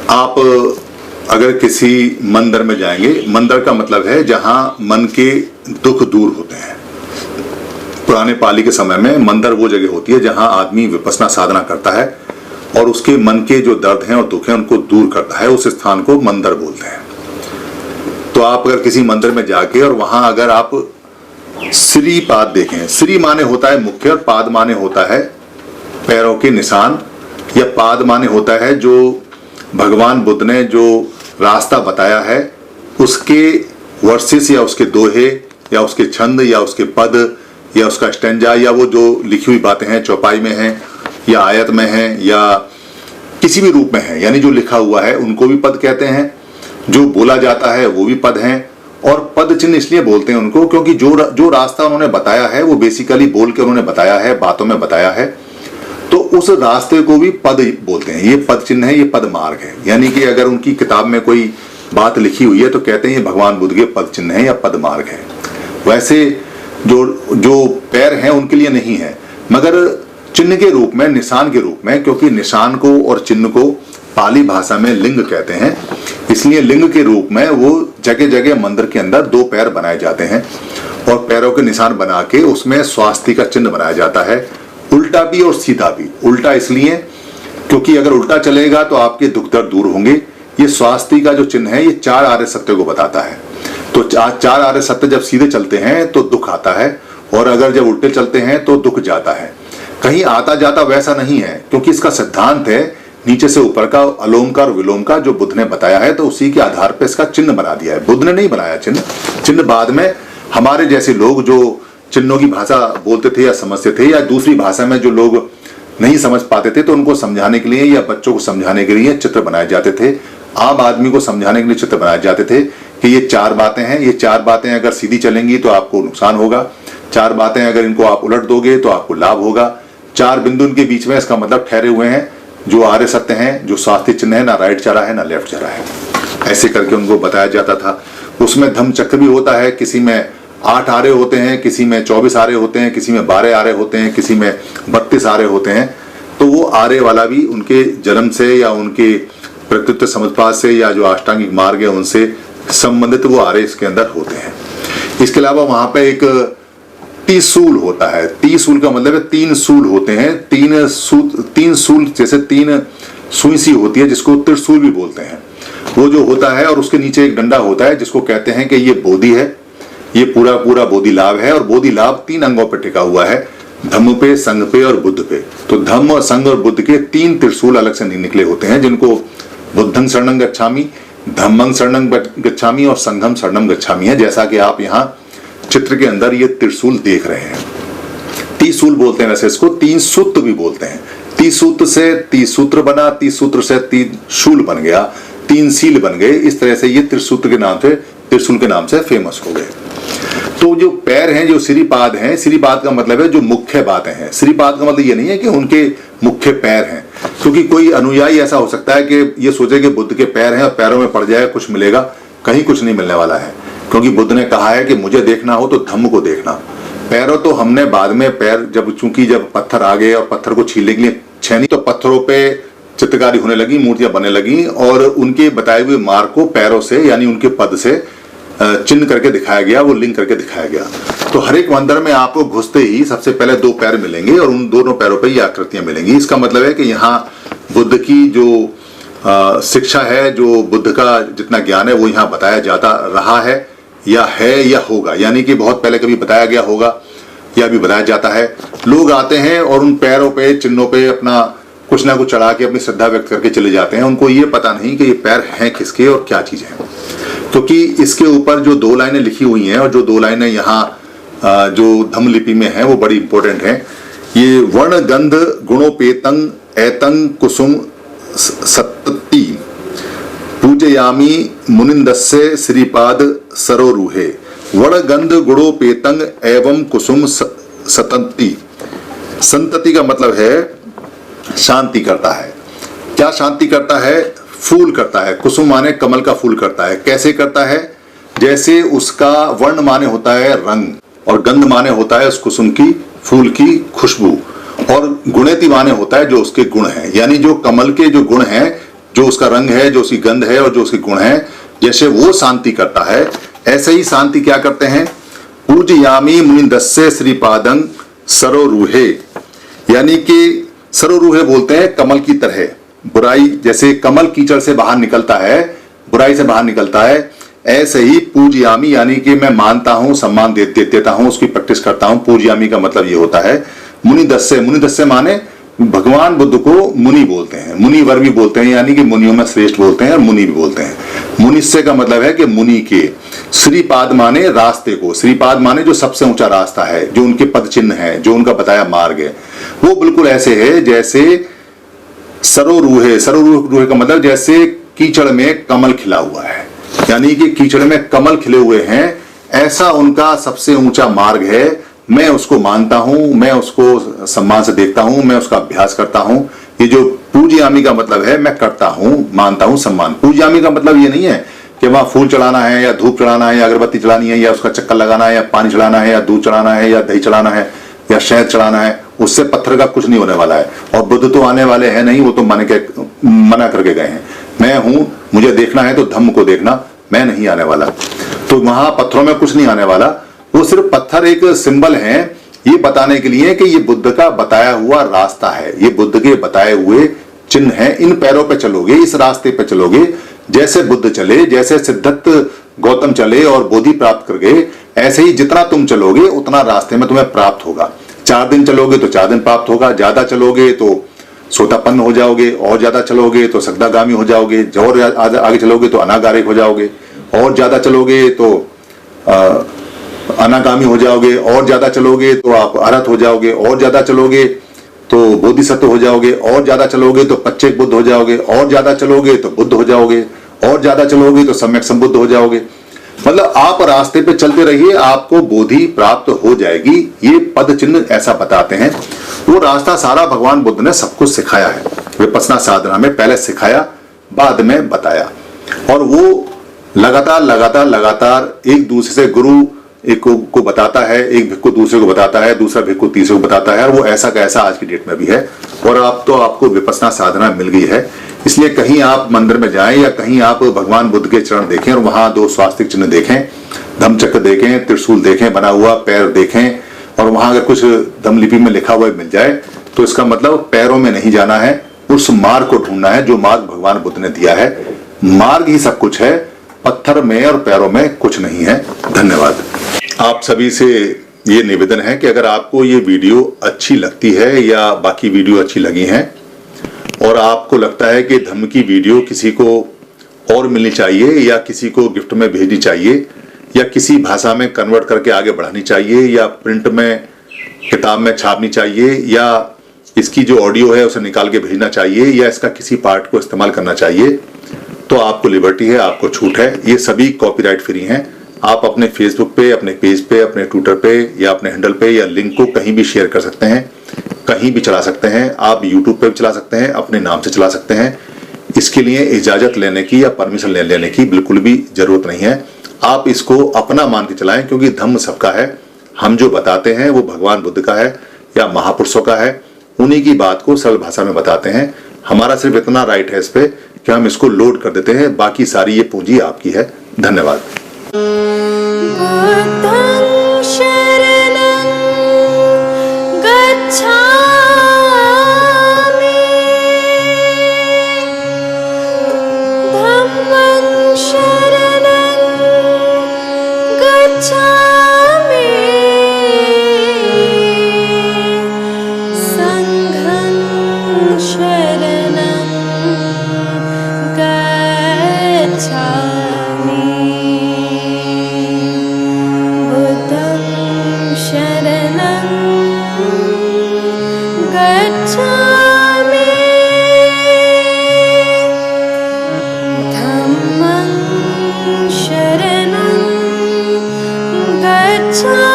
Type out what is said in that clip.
आप अगर किसी मंदिर में जाएंगे, मंदिर का मतलब है जहां मन के दुख दूर होते हैं। पुराने पाली के समय में मंदिर वो जगह होती है जहां आदमी विपश्यना साधना करता है और उसके मन के जो दर्द हैं और दुख हैं उनको दूर करता है। उस स्थान को मंदिर बोलते हैं। तो आप अगर किसी मंदिर में जाके और वहां अगर आप श्री पाद देखें, श्री माने होता है मुख्य और पाद माने होता है पैरों के निशान, या पाद माने होता है जो भगवान बुद्ध ने जो रास्ता बताया है उसके वर्सेस या उसके दोहे या उसके छंद या उसके पद या उसका स्टैंजा या वो जो लिखी हुई बातें हैं चौपाई में हैं या आयत में हैं या किसी भी रूप में है, यानी जो लिखा हुआ है उनको भी पद कहते हैं, जो बोला जाता है वो भी पद हैं। और पद चिन्ह इसलिए बोलते हैं उनको क्योंकि जो रास्ता उन्होंने बताया है वो बेसिकली बोल के उन्होंने बताया है, बातों में बताया है, तो उस रास्ते को भी पद बोलते हैं। ये पद चिन्ह है, ये पद मार्ग है। यानी कि अगर उनकी किताब में कोई बात लिखी हुई है तो कहते हैं ये भगवान बुद्ध के पद चिन्ह है या पद मार्ग है। वैसे जो पैर हैं उनके लिए नहीं है, मगर चिन्ह के रूप में, निशान के रूप में, क्योंकि निशान को और चिन्ह को पाली भाषा में लिंग कहते हैं, इसलिए लिंग के रूप में वो जगह जगह मंदिर के अंदर दो पैर बनाए जाते हैं और पैरों के निशान बना के उसमें स्वास्ति का चिन्ह बनाया जाता है, उल्टा भी और सीधा भी। उल्टा इसलिए क्योंकि अगर उल्टा चलेगा तो आपके दुख दर्द दूर होंगे। ये स्वास्ति का जो चिन्ह है ये 4 आर्य सत्य को बताता है। तो 4 आर्य सत्य जब सीधे चलते हैं तो दुख आता है और अगर जब उल्टे चलते हैं तो दुख जाता है। कहीं आता जाता वैसा नहीं है, क्योंकि इसका सिद्धांत है नीचे से ऊपर का, अलोम का और विलोम का, जो बुद्ध ने बताया है, तो उसी के आधार पर इसका चिन्ह बना दिया है। बुद्ध ने नहीं बनाया चिन्ह बाद में हमारे जैसे लोग जो चिन्हों की भाषा बोलते थे या समझते थे या दूसरी भाषा में जो लोग नहीं समझ पाते थे तो उनको समझाने के लिए या बच्चों को समझाने के लिए चित्र बनाए जाते थे। आम आदमी को समझाने के लिए चित्र बनाए जाते थे कि ये 4 बातें हैं, ये 4 बातें अगर सीधी चलेंगी तो आपको नुकसान होगा, 4 बातें अगर इनको आप उलट दोगे तो आपको लाभ होगा। 4 बिंदु इनके बीच में, इसका मतलब ठहरे हुए हैं जो आर्य सत्य हैं, जो स्वास्थ्य चिन्ह है, ना राइट चला है ना लेफ्ट चला है, ऐसे करके उनको बताया जाता था। उसमें धम्म चक्र भी होता है, किसी में 8 आरे होते हैं, किसी में 24 आरे होते हैं, किसी में 12 आरे होते हैं, किसी में 32 आरे होते हैं। तो वो आरे वाला भी उनके जन्म से या उनके प्रकृति समुत्पाद से या जो अष्टांगिक मार्ग है उनसे संबंधित वो आरे इसके अंदर होते हैं। इसके अलावा वहां पे एक त्रिशूल होता है। त्रिशूल का मतलब है 3 सूल होते हैं, 3 सूल जैसे 3 सुई सी होती है जिसको त्रिशूल भी बोलते हैं, वो जो होता है। और उसके नीचे एक डंडा होता है जिसको कहते हैं कि ये बोधि है, ये पूरा बोधि लाभ है। और बोधि लाभ 3 अंगों पर टिका हुआ है, धम्म पे, संघ पे और बुद्ध पे। तो धम्म, संघ और बुद्ध के 3 त्रिशूल अलग से निकले होते हैं जिनको बुद्धं शरणं गच्छामि, धम्मं शरणं गच्छामि और संघं शरणं गच्छामि है। जैसा कि आप यहाँ चित्र के अंदर ये त्रिशूल देख रहे हैं। त्रिशूल बोलते हैं, वैसे इसको 3 सूत्र भी बोलते हैं। 3 सूत्र से 3 सूत्र बना, 3 सूत्र से 3 शूल बन गया, 3 सील बन गए। इस तरह से ये त्रिसूत्र के नाम से, त्रिशूल के नाम से फेमस हो गए। तो जो पैर हैं, जो श्रीपाद हैं, श्रीपाद का मतलब है जो मुख्य बातें हैं। श्रीपाद का मतलब ये नहीं है कि उनके मुख्य पैर हैं, क्योंकि कोई अनुयायी ऐसा हो सकता है कि ये सोचे कि बुद्ध के पैर हैं और पैरों में पड़ जाए कुछ मिलेगा। कहीं कुछ नहीं मिलने वाला है, क्योंकि बुद्ध ने कहा है कि मुझे देखना हो तो धम्म को देखना। पैरों तो हमने बाद में, पैर जब पत्थर आ गए और पत्थर को छीलने के लिए छेनी, तो पत्थरों पे चित्रकारी होने लगी, मूर्तियां बनने लगी और उनके बताए हुए मार्ग को पैरों से यानी उनके पद से चिन्ह करके दिखाया गया, वो लिंक करके दिखाया गया। तो हर एक मंदिर में आपको घुसते ही सबसे पहले 2 पैर मिलेंगे और उन दोनों पैरों पर ये आकृतियां मिलेंगी। इसका मतलब है कि यहाँ बुद्ध की जो शिक्षा है, जो बुद्ध का जितना ज्ञान है वो यहाँ बताया जाता रहा है या होगा, यानी कि बहुत पहले कभी बताया गया होगा या भी बताया जाता है। लोग आते हैं और उन पैरों पे, चिन्हों पे अपना कुछ ना कुछ चढ़ा के अपनी श्रद्धा व्यक्त करके चले जाते हैं। उनको ये पता नहीं कि ये पैर हैं किसके और क्या चीज है, क्योंकि इसके ऊपर जो 2 लाइनें लिखी हुई हैं और जो 2 लाइनें यहाँ जो धम्म लिपि में हैं वो बड़ी इंपॉर्टेंट हैं। ये वर्ण गंध गुणोपेतंग एतंग कुसुम सत्ती पूजयामी मुनिंदस्य श्रीपाद सरोरुहे। वर्ण गंध गुणोपेतंग एवं कुसुम सतंती। संतति का मतलब है शांति करता है। क्या शांति करता है? फूल करता है। कुसुम माने कमल का फूल करता है। कैसे करता है? जैसे उसका वर्ण माने होता है रंग और गंध माने होता है उस कुसुम की फूल की खुशबू, और गुणेति माने होता है जो उसके गुण हैं, यानी जो कमल के जो गुण हैं, जो उसका रंग है, जो उसकी गंध है और जो उसके गुण है, जैसे वो शांति करता है, ऐसे ही शांति क्या करते हैं? पूजयामी मुनिंदस्य श्रीपादं सरोरुहे, यानी कि सरोरुहे बोलते हैं कमल की तरह। बुराई जैसे कमल कीचड़ से बाहर निकलता है, बुराई से बाहर निकलता है, ऐसे ही पूजयामी यानी कि मैं मानता हूं, सम्मान देता हूं, उसकी प्रैक्टिस करता हूं। पूजयामी का मतलब ये होता है। मुनिदस्य, मुनिदस्य माने भगवान बुद्ध को मुनि बोलते हैं, मुनिवर भी बोलते हैं, यानी कि मुनियों में श्रेष्ठ बोलते हैं और मुनि भी बोलते हैं। मुनिस्य का मतलब है कि मुनि के। श्रीपाद माने रास्ते को, श्रीपाद माने जो सबसे ऊंचा रास्ता है, जो उनके पद चिन्ह है, जो उनका बताया मार्ग है, वो बिल्कुल ऐसे है जैसे सरोरुहे। सरोरुहे का मतलब जैसे कीचड़ में कमल खिला हुआ है, यानी कि कीचड़ में कमल खिले हुए हैं, ऐसा उनका सबसे ऊंचा मार्ग है। मैं उसको मानता हूं, मैं उसको सम्मान से देखता हूं, मैं उसका अभ्यास करता हूं। ये जो पूजयामी का मतलब है, मैं करता हूं, मानता हूं, सम्मान। पूजयामी का मतलब ये नहीं है कि वहां फूल चढ़ाना है या धूप चढ़ाना है या अगरबत्ती चढ़ानी है या उसका चक्कर लगाना है या पानी चढ़ाना है या दूध चढ़ाना है या दही चढ़ाना है या शहद चढ़ाना है। उससे पत्थर का कुछ नहीं होने वाला है। और बुद्ध तो आने वाले हैं नहीं, वो तो मना करके गए हैं। मैं हूं, मुझे देखना है तो धम्म को देखना, मैं नहीं आने वाला। तो वहां पत्थरों में कुछ नहीं आने वाला। वो सिर्फ पत्थर एक सिंबल है, ये बताने के लिए कि ये बुद्ध का बताया हुआ रास्ता है, ये बुद्ध के बताए हुए चिन्ह है। इन पैरों पे चलोगे, इस रास्ते पे चलोगे, जैसे बुद्ध चले, जैसे सिद्धार्थ गौतम चले और बोधि प्राप्त कर गए, ऐसे ही जितना तुम चलोगे उतना रास्ते में तुम्हें प्राप्त होगा। 4 दिन चलोगे तो 4 दिन प्राप्त होगा, ज्यादा चलोगे तो सोतापन्न हो जाओगे, और ज्यादा चलोगे तो सगदागामी हो जाओगे, और आगे चलोगे तो अनागारिक हो जाओगे, और ज्यादा चलोगे तो अनागामी हो जाओगे, और ज्यादा चलोगे तो आप अरहत हो जाओगे, और ज्यादा चलोगे तो बोधिसत्व हो जाओगे, और ज्यादा चलोगे तो पच्चेक बुद्ध हो जाओगे, और ज्यादा चलोगे तो बुद्ध हो जाओगे, और ज्यादा चलोगे तो सम्यक संबुद्ध हो जाओगे। मतलब आप रास्ते पे चलते रहिए, आपको बोधि प्राप्त हो जाएगी। ये पद चिन्ह ऐसा बताते हैं। वो रास्ता सारा भगवान बुद्ध ने सब कुछ सिखाया है, विपश्यना साधना में पहले सिखाया, बाद में बताया। और वो लगातार एक दूसरे से, गुरु एक को बताता है, एक भिक्खु दूसरे को बताता है, दूसरा भिक्खु तीसरे को बताता है, और वो ऐसा का ऐसा आज की डेट में भी है। और आप तो आपको विपश्यना साधना मिल गई है, इसलिए कहीं आप मंदिर में जाएं या कहीं आप भगवान बुद्ध के चरण देखें और वहां 2 स्वास्तिक चिन्ह देखें, धम्मचक्र देखें, त्रिशूल देखें, बना हुआ पैर देखें, और वहां अगर कुछ धम्मलिपि में लिखा हुआ मिल जाए तो इसका मतलब पैरों में नहीं जाना है, उस मार्ग को ढूंढना है जो मार्ग भगवान बुद्ध ने दिया है। मार्ग ही सब कुछ है, पत्थर में और पैरों में कुछ नहीं है। धन्यवाद। आप सभी से ये निवेदन है कि अगर आपको ये वीडियो अच्छी लगती है या बाकी वीडियो अच्छी लगी हैं और आपको लगता है कि धम्म की वीडियो किसी को और मिलनी चाहिए या किसी को गिफ्ट में भेजनी चाहिए या किसी भाषा में कन्वर्ट करके आगे बढ़ानी चाहिए या प्रिंट में किताब में छापनी चाहिए या इसकी जो ऑडियो है उसे निकाल के भेजना चाहिए या इसका किसी पार्ट को इस्तेमाल करना चाहिए, तो आपको लिबर्टी है, आपको छूट है। ये सभी कॉपीराइट फ्री हैं। आप अपने फेसबुक पे, अपने पेज पे, अपने ट्विटर पे या अपने हैंडल पे या लिंक को कहीं भी शेयर कर सकते हैं, कहीं भी चला सकते हैं। आप यूट्यूब पे भी चला सकते हैं, अपने नाम से चला सकते हैं। इसके लिए इजाजत लेने की या परमिशन लेने की बिल्कुल भी जरूरत नहीं है। आप इसको अपना मान के चलाएं, क्योंकि धम्म सबका है। हम जो बताते हैं वो भगवान बुद्ध का है या महापुरुषों का है, उन्हीं की बात को सरल भाषा में बताते हैं। हमारा सिर्फ इतना राइट है इस पे कि हम इसको लोड कर देते हैं, बाकी सारी ये पूंजी आपकी है। धन्यवाद। Gacchami